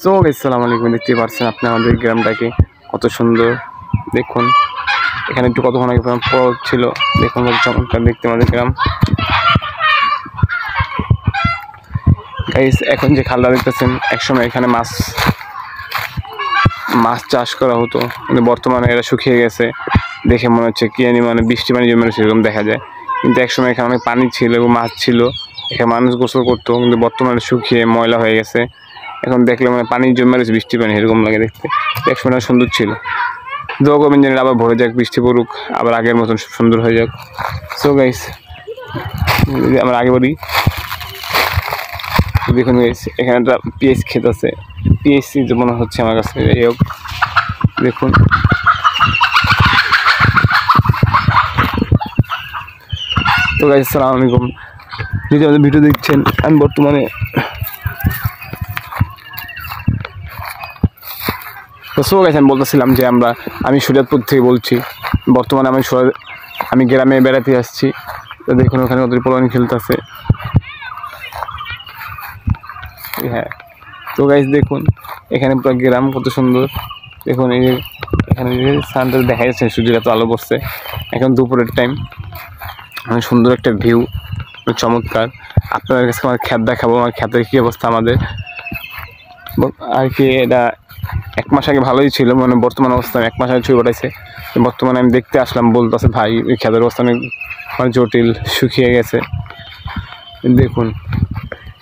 So আসসালামু আলাইকুম, দেখতে পাচ্ছেন আপনি আমাদের গ্রামটাকে কত সুন্দর। দেখুন এখানে একটু কতক্ষণ আগে পর্বত ছিল, দেখুন কত চমৎকার দেখতে আমাদের গ্রাম। গাইস এখন যে খালটা দেখতেছেন, একসময় এখানে মাছ চাষ করা হতো, কিন্তু বর্তমানে এরা শুকিয়ে গেছে। দেখে মনে হচ্ছে কি জানি মানে বৃষ্টি পানি জমে সেরকম দেখা যায়, কিন্তু একসময় এখানে অনেক পানি ছিল এবং মাছ ছিল, এখানে মানুষ গোসল করতো, কিন্তু বর্তমানে শুকিয়ে ময়লা হয়ে গেছে। এখন দেখলে মানে পানি জমে রয়েছে, বৃষ্টি পানি এরকম লাগে দেখতে। একসময় সুন্দর ছিল। দোয়া করবেন যেন আবার ভরে যাক, বৃষ্টি পড়ুক, আবার আগের মতন সুন্দর হয়ে যাক। সো গাইস আমরা আগে বলি, দেখুন গাইস এখানে একটা পিএস ক্ষেত আছে, পিএসসি যে মনে হচ্ছে আমার কাছে। যাই হোক দেখুন তো গাইস আসসালামু আলাইকুম, যদি আমাদের ভিডিও দেখছেন। আমি বর্তমানে আমি বলতেছিলাম যে আমি শরীয়তপুর থেকে বলছি। বর্তমানে আমি গ্রামে বেড়াতে আসছি। তো দেখুন ওখানে কত পোলানি খেলতেছে। হ্যাঁ তো গাইস দেখুন এখানে পুরো গ্রাম কত সুন্দর। দেখুন এই যে এখানে যে সানটা দেখা যাচ্ছে, সূর্যের এত আলো পড়ছে। এখন দুপুরের টাইম, অনেক সুন্দর একটা ভিউ, চমৎকার। আপনাদের কাছে আমার ক্ষেত দেখাবো, আমার ক্ষেতের কী অবস্থা আমাদের আর কি। এটা 1 মাস আগে ভালোই ছিল, মানে বর্তমান অবস্থা 1 মাস আগে ছুঁয়ে পাঠাইছে। বর্তমানে আমি দেখতে আসলাম, বলতেছে ভাই ওই ক্ষেতের অবস্থা অনেক জটিল, শুকিয়ে গেছে। দেখুন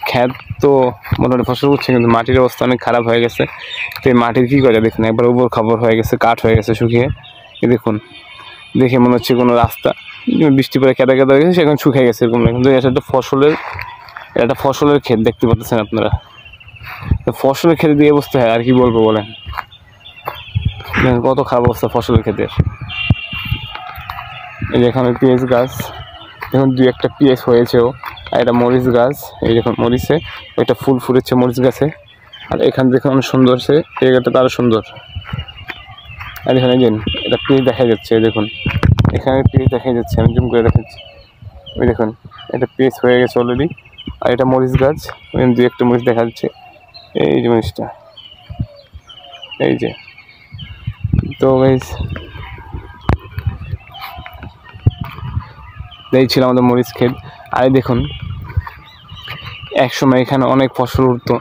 ক্ষেত তো মোটামুটি ফসল করছে, কিন্তু মাটির অবস্থা অনেক খারাপ হয়ে গেছে। তো এই মাটির কী করে দেখুন, একবার উপর খবর হয়ে গেছে, কাঠ হয়ে গেছে শুকিয়ে। দেখুন দেখে মনে হচ্ছে কোনো রাস্তা, বৃষ্টি পরে কেদা কেদা হয়ে গেছে, সেখানে শুকিয়ে গেছে এরকম। কিন্তু এটা একটা ফসলের ক্ষেত দেখতে পাচ্ছেন আপনারা। ফসলের ক্ষেতে দিয়ে অবস্থা হয় আর কি বলবো বলেন, কত খারাপ অবস্থা ফসলের ক্ষেতের। এই যে এখানে পেঁয়াজ গাছ, দেখুন 2-1টা পেঁয়াজ হয়েছেও। আর এটা মরিচ গাছ, এই দেখুন মরিচে একটা ফুল ফুটেছে মরিচ গাছে। আর এখান দেখুন অনেক সুন্দর, সে জায়গাটা আরও সুন্দর। আর এখানে এটা পেঁয়াজ দেখা যাচ্ছে, দেখুন এখানে পেঁয়াজ দেখা যাচ্ছে, আমি জুম করে দেখাচ্ছি। ওই দেখুন এটা পেঁয়াজ হয়ে গেছে অলরেডি। আর এটা মরিচ গাছ, 2-1টা মরিচ দেখা যাচ্ছে। এই যে মরিচটা, এই যে। তো গাইস এই ছিল আমাদের মরিচ ক্ষেত। আর দেখুন একসময় এখানে অনেক ফসল উঠতো,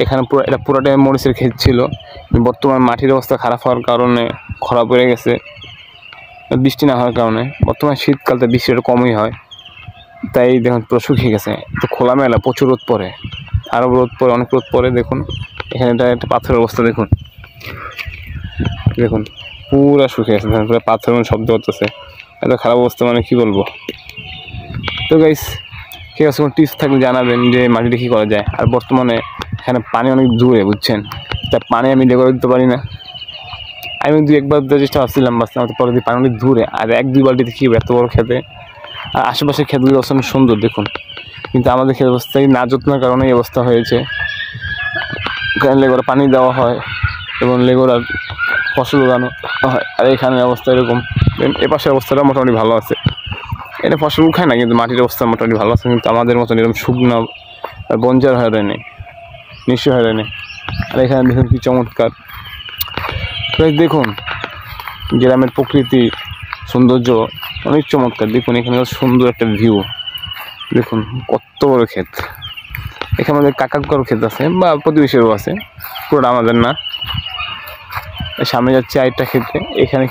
এখানে পুরোটাই মরিচের ক্ষেত ছিল। বর্তমান মাটির অবস্থা খারাপ হওয়ার কারণে খরা পড়ে গেছে, বৃষ্টি না হওয়ার কারণে। বর্তমানে শীতকালতে বৃষ্টিটা কমই হয়, তাই দেখুন পুরো শুকিয়ে গেছে। তো খোলামেলা প্রচুর রোদ পড়ে, আরও রোদ পড়ে, অনেক রোদ পড়ে। দেখুন এখানে একটা পাথরের অবস্থা, দেখুন দেখুন পুরা শুকিয়ে গেছে, পুরো পাথরের মধ্যে শব্দ করতেছে। এত খারাপ অবস্থা মানে কী বলবো। তো গাইস ঠিক আছে, কোনো টিপস থাকলে জানাবেন যে মাটিটা কী করা যায়। আর বর্তমানে এখানে পানি অনেক দূরে, বুঝছেন, তাই পানি আমি লেগে দিতে পারি না। আমি 2-1বার চেষ্টা ভাবছিলাম, বাস আমাদের পরে পানি অনেক দূরে। আর 1-2 বালতিতে কী এত বড় খেতে। আর আশেপাশের ক্ষেতগুলো অবস্থা অনেক সুন্দর দেখুন, কিন্তু আমাদের ক্ষেত অবস্থায় না যত্নের কারণে এই অবস্থা হয়েছে। লেগোরা পানি দেওয়া হয় এবং লেগোরা ফসল উগানো হয়। আর এখানে অবস্থা এরকম। এপাশের অবস্থাটা মোটামুটি ভালো আছে, এটা ফসল উঠায় না, কিন্তু মাটির অবস্থা মোটামুটি ভালো আছে। কিন্তু আমাদের মতন এরকম শুকনো আর বঞ্জার হয়ে রয়নি, নিঃস্ব হয়ে রয়নি। আর এখানে দেখুন কি চমৎকার। দেখুন গ্রামের প্রকৃতি সৌন্দর্য অনেক চমৎকার। দেখুন এখানে সুন্দর একটা ভিউ, দেখুন কত বড় ক্ষেত। এখানে আমাদের কাকার ক্ষেত আছে বা প্রতিবেশীরও আছে, পুরোটা আমাদের না। সামনে যাচ্ছে আরেকটা ক্ষেতে, এখানে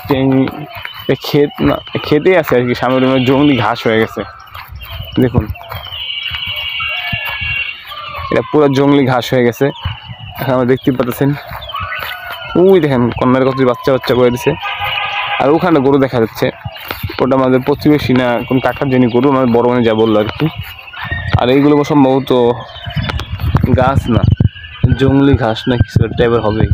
ক্ষেত না খেতেই আছে আর কি, সামনে জঙ্গলি ঘাস হয়ে গেছে। দেখুন এটা পুরো জঙ্গলি ঘাস হয়ে গেছে। এখন আমরা দেখতে পাচ্ছেন, ওই দেখেন কন্যার কত বাচ্চা করে দিছে। আর ওখানে গরু দেখা যাচ্ছে, ওটা আমাদের প্রতিবেশী না কোন কাকার যিনি গরু, আমাদের বড় মানে যা বললো আর কি। আর এইগুলো সম্ভবত গাছ না, জঙ্গলি ঘাস না কিছু টাইপের হবে।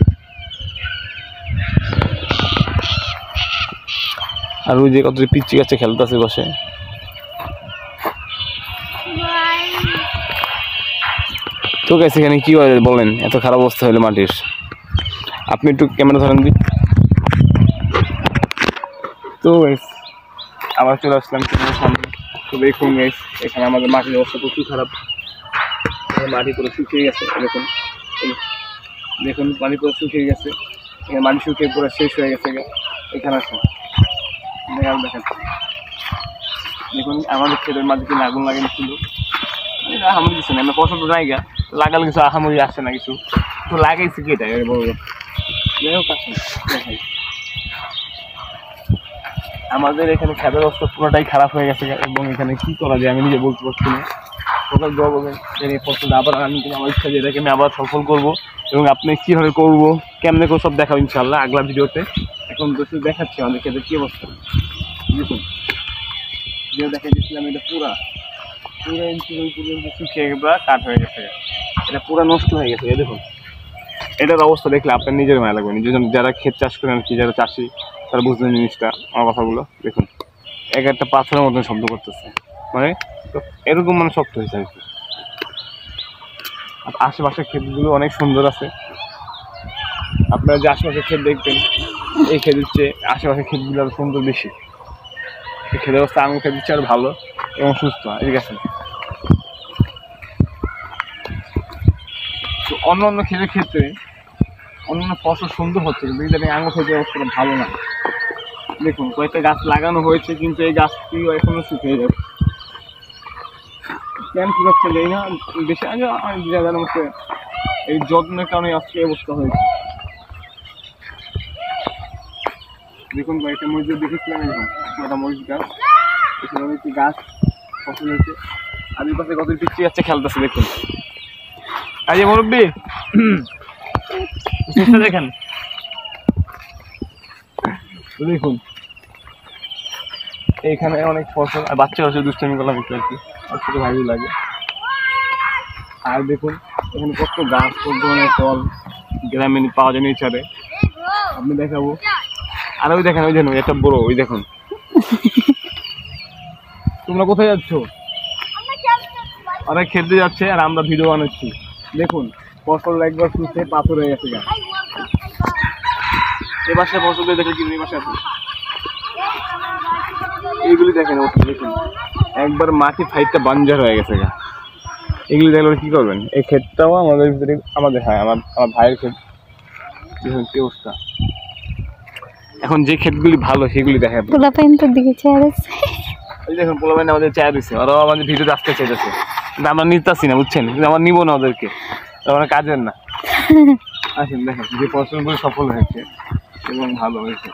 আর ওই যে কত পিচ্ছি গাছে খেলতেছে বসে। তো গাইস এখানে কি হয় বলেন, এত খারাপ অবস্থা হলো মাটির। আপনি একটু ক্যামেরা ধরেন দি। তো গাইস আবার চলে আসলাম সামনে। তো দেখুন গাইস এখানে আমাদের মাটির অবস্থা প্রচুর খারাপ, মাটি পুরো শুকিয়ে গেছে। দেখুন দেখুন পানি পুরো শুকিয়ে গেছে, এখানে মাটি শুকিয়ে পুরো শেষ হয়ে গেছে। এখানে আছে দেখাচ্ছি, দেখুন আমাদের ক্ষেতের মাঝে কিন্তু আগুন লাগিয়েছিল, আহামরি কিছু না, আমরা পছন্দ জায়গা লাগালে কিছু আহামরি আসছে না কিছু, তো লাগাইছি কি এটাই বড় যাই হোক। দেখাই আমাদের এখানে খেতের অবস্থা পুরোটাই খারাপ হয়ে গেছে, এবং এখানে কি করা যায় আমি নিজে বলতে পারছি না। টোটাল জব হবে এই ফসল আবার আমি আমার ইচ্ছা যে এটাকে আমি আবার সফল করবো, এবং আপনি কীভাবে করবো কেমনে করে সব দেখাবো ইনশাল্লাহ আগলা ভিডিওতে। এখন তো শুধু দেখাচ্ছি আমাদের ক্ষেতের কী অবস্থা। দেখুন যে দেখা দিচ্ছিলাম এটা পুরা ইঞ্চি পর্যন্ত শুকিয়ে বা কাঠ হয়ে গেছে, এটা পুরো নষ্ট হয়ে গেছে। দেখুন এটার অবস্থা দেখলে আপনার নিজের মায়া লাগবে, নিজের যারা ক্ষেত চাষ করেন আর কি, যারা চাষি তারা বুঝবেন জিনিসটা, আমার কথাগুলো। দেখুন এক একটা পাথরের মতন শব্দ করতেছে, মানে এরকম মানে শক্ত হয়েছে আর কি। আশেপাশের ক্ষেতগুলো অনেক সুন্দর আছে, আপনারা যে আশেপাশের ক্ষেত দেখবেন এই ক্ষেতের চেয়ে আশেপাশের ক্ষেতগুলো আরো সুন্দর বেশি। এই ক্ষেতের অবস্থা আঙুর ক্ষেতের চেয়ে আরো ভালো এবং সুস্থ। ঠিক আছে, তো অন্য অন্য ক্ষেতের ক্ষেত্রে অন্যান্য ফসল সুন্দর হচ্ছে, কিন্তু ইদানিং আঙুর ক্ষেতের অবস্থাটা ভালো না। দেখুন কয়েকটা গাছ লাগানো হয়েছে, কিন্তু এই গাছটিও এখনো শুকিয়ে যাবে। কেন কি হচ্ছে যাই না, বেশি আগে জানার মধ্যে এই যত্নের কারণে আজকে অবস্থা হয়েছে। দেখুন কয়েকটা মরিচ দেখেছিলাম, এরকম একটা মরিচ গাছ, এখানে একটি গাছ ফসল হয়েছে, আর এই পাশে কত পিছিয়ে যাচ্ছে খেলতেছে। দেখুন আজ মুরব্বী দেখেন, দেখুন এইখানে অনেক ফসল, আর বাচ্চা বাচ্চা দুষ্টামি করলাম একটু আর কি, আর ছোটো ভালো লাগে। আর দেখুন এখানে কত গাছ, কত ধরনের ফল গ্রামে পাওয়া যায় নেচারে, আপনি দেখাবো। আর ওই দেখেন, ওই দেখুন একটা বড়, ওই দেখুন। তোমরা কোথায় যাচ্ছ? অনেক খেতে যাচ্ছে আর আমরা ভিডিও বানাচ্ছি। দেখুন ফসল একবার শুষে পাথর হয়ে গেছে গাছ। এ পাশে ফসল দেখে কি এই পাশে আছে, এইগুলি দেখেন দেখুন একবার মাটি ফাইটটা বাঞ্জার হয়ে গেছে গা। এগুলি দেখলে কি করবেন? এই ক্ষেতটাও আমাদের ভিতরে, আমাদের হ্যাঁ আমার ভাইয়ের ক্ষেত। দেখুন কি অবস্থা। এখন যে ক্ষেতগুলি ভালো সেগুলি দেখা যাবে। পোলাপাইনটার দিকে চেয়ার আছে, ওই দেখুন পোলাপাইন আমাদের চেয়ার দিচ্ছে, ওরাও আমাদের ভিডিওতে আসতে চাইতেছে, কিন্তু আমরা নিতেছি না বুঝছেন, কিন্তু আমরা নিবো না ওদেরকে, আমরা কাজের না। আসেন দেখেন যে ফসলগুলি সফল হয়েছে এবং ভালো হয়েছে।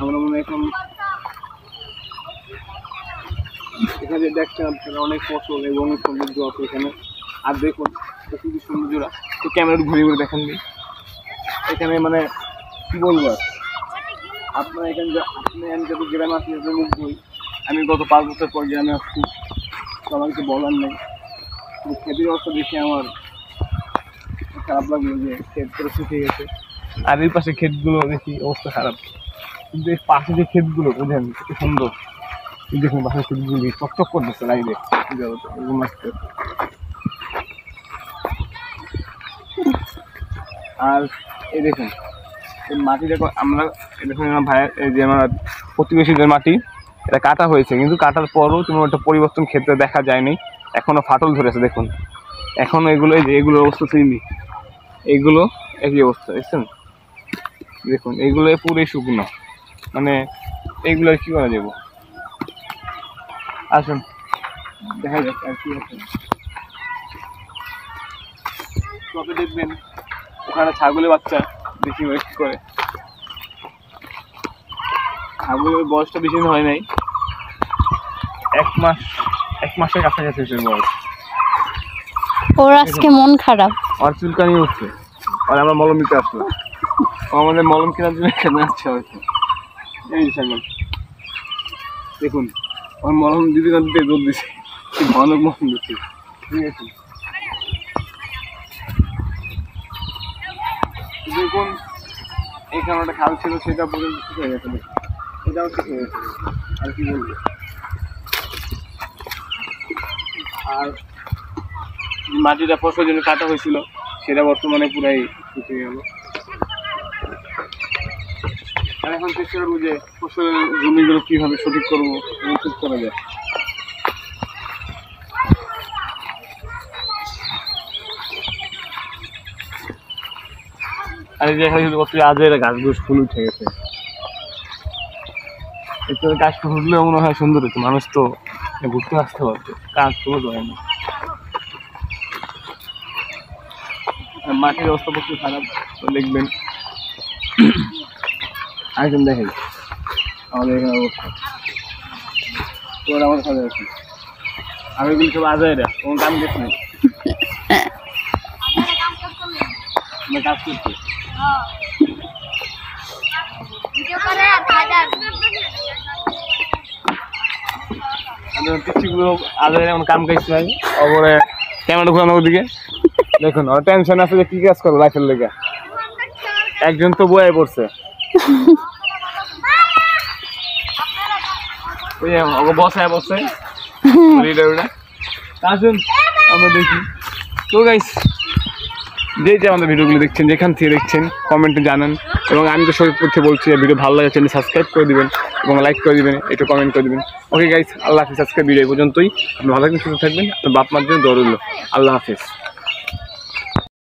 আমরা মনে হয় এখন এখানে দেখছেন আপনারা অনেক ফসল এবং অনেক সৌন্দর্য আছে এখানে। আর দেখুন খুবই সৌন্দর্যরা, তো ক্যামেরা ঘুরে ঘুরে দেখেন নি এখানে, মানে কি বলবো আর আপনারা এখানে আমি যত গ্রামে আসি মুখ ধুই, আমি গত 5 বছর পর গ্রামে আসছি, তো আমার কিছু বলার নেই। ক্ষেতের অবস্থা দেখে আমার খারাপ লাগলো যে ক্ষেত করে শুকিয়ে গেছে, আর এই পাশে ক্ষেতগুলো দেখি অবস্থা খারাপ, কিন্তু এই পাশে যে ক্ষেতগুলো বোঝেন কত সুন্দর। দেখুন পাশের ক্ষেতগুলি চকচক করতেছে লাইনে, আর এই দেখুন এই মাটিটা আমরা দেখুন আমার ভাইয়ের, এই যে আমার প্রতিবেশীদের মাটি, এটা কাটা হয়েছে, কিন্তু কাটার পরও কোনো একটা পরিবর্তন ক্ষেত্রে দেখা যায়নি, এখনো ফাটল ধরেছে। দেখুন এখনো এগুলো, এই যে এগুলোর অবস্থা চিনি, এইগুলো একই অবস্থা দেখছেন। দেখুন এইগুলো পুরোই শুকনো, মানে এইগুলো আর কি করা যাবো। আসুন দেখা যাক আর কি আছে। তবে দেখবেন ওখানে ছাগলের বাচ্চা বেশি ওয়েট করে, ছাগলের বয়সটা বেশি দিন হয় নাই, 1 মাসের কাছাকাছি হয়েছে বয়স। ওর আজকে মন খারাপ, আর চুলকানি হচ্ছে, আর আমরা মলম নিতে আসলো, আমাদের মলম কেনার জন্য এখানে আসছে হয়তো। এই ছাগল দেখুন আমার মলম দিতে না দিতে দৌড় দিচ্ছে, ঘন মলম দিচ্ছে। ঠিক আছে দেখুন এখানে একটা খাল ছিল, সেটা পর্যন্ত শুকিয়ে গেছে, সেটাও শুকিয়ে গেছে। আর কি বলবো, আর মাটিটা ফসলের জন্য কাটা হয়েছিল সেটা বর্তমানে পুরাই শুকিয়ে গেল। আর এখন চেষ্টা করবো যে ফসলের জমিগুলো কীভাবে সঠিক করবো এবং ঠিক করা যায়। আর এই যে এখানে কত আজের গাছগুলো ফুল উঠে গেছে, একটু গাছ ফুটলেও মনে হয় সুন্দর হতো, মানুষ তো ঘুরতে আসতে পারতো, গাছ ফুলও ধরে না। মাটির অবস্থা প্রচুর খারাপ, তো দেখবেন। আরেকজন দেখেন আমাদের এখানে অবস্থা, তোর আমার সাথে আছে, আমি এগুলি সব আজাইরা কোনো কাম করছি না, আমরা কাজ করছি। পিচ্ছিগুলো আজাইরা কোনো কাম করছি নাই, ওপরে ক্যামেরা ঘুরানো ওদিকে দেখুন, ওর টেনশন আছে যে কি কাজ করবো লাইফের লেগে। একজন তো বয়ে পড়ছে, ওই ওকে বসায় বসে আসুন আমরা দেখি। তো গাইস, যে আমাদের ভিডিওগুলো দেখছেন, যেখান থেকে দেখছেন কমেন্টে জানান, এবং আমি তো সবাই করতে বলছি ভিডিও ভালো লাগে চ্যানেল সাবস্ক্রাইব করে দিবেন এবং লাইক করে দিবেন, একটু কমেন্ট করে দিবেন। ওকে গাইস, আল্লাহ হাফিজ। আজকে ভিডিও পর্যন্তই, আপনি ভালো থাকবেন, সুস্থ থাকবেন, আপনার বাপ মার জন্য দৌড় হলো। আল্লাহ হাফিজ।